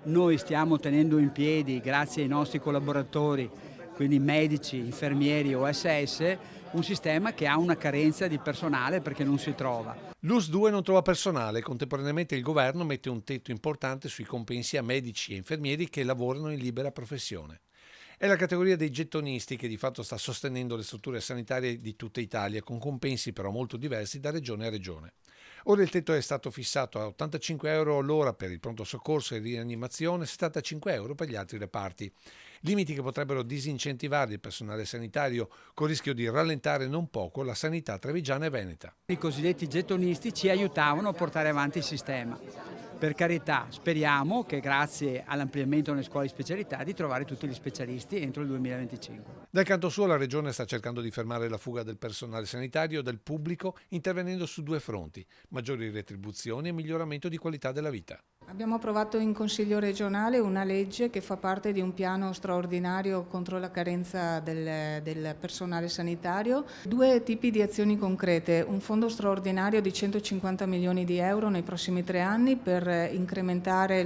Noi stiamo tenendo in piedi, grazie ai nostri collaboratori, quindi medici, infermieri, OSS, un sistema che ha una carenza di personale perché non si trova. L'US 2 non trova personale, contemporaneamente il governo mette un tetto importante sui compensi a medici e infermieri che lavorano in libera professione. È la categoria dei gettonisti che di fatto sta sostenendo le strutture sanitarie di tutta Italia, con compensi però molto diversi da regione a regione. Ora il tetto è stato fissato a 85 euro l'ora per il pronto soccorso e rianimazione, 75 euro per gli altri reparti. Limiti che potrebbero disincentivare il personale sanitario, con il rischio di rallentare non poco la sanità trevigiana e veneta. I cosiddetti gettonisti ci aiutavano a portare avanti il sistema. Per carità, speriamo che grazie all'ampliamento nelle scuole di specialità di trovare tutti gli specialisti entro il 2025. Dal canto suo la Regione sta cercando di fermare la fuga del personale sanitario e del pubblico intervenendo su due fronti: maggiori retribuzioni e miglioramento di qualità della vita. Abbiamo approvato in Consiglio regionale una legge che fa parte di un piano straordinario contro la carenza del personale sanitario. Due tipi di azioni concrete: un fondo straordinario di 150 milioni di euro nei prossimi 3 anni per incrementare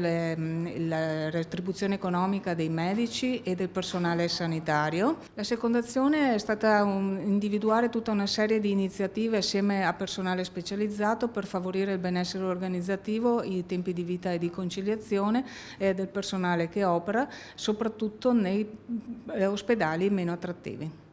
la retribuzione economica dei medici e del personale sanitario. La seconda azione è stata individuare tutta una serie di iniziative assieme a personale specializzato per favorire il benessere organizzativo, i tempi di vita e di conciliazione del personale che opera, soprattutto nei ospedali meno attrattivi.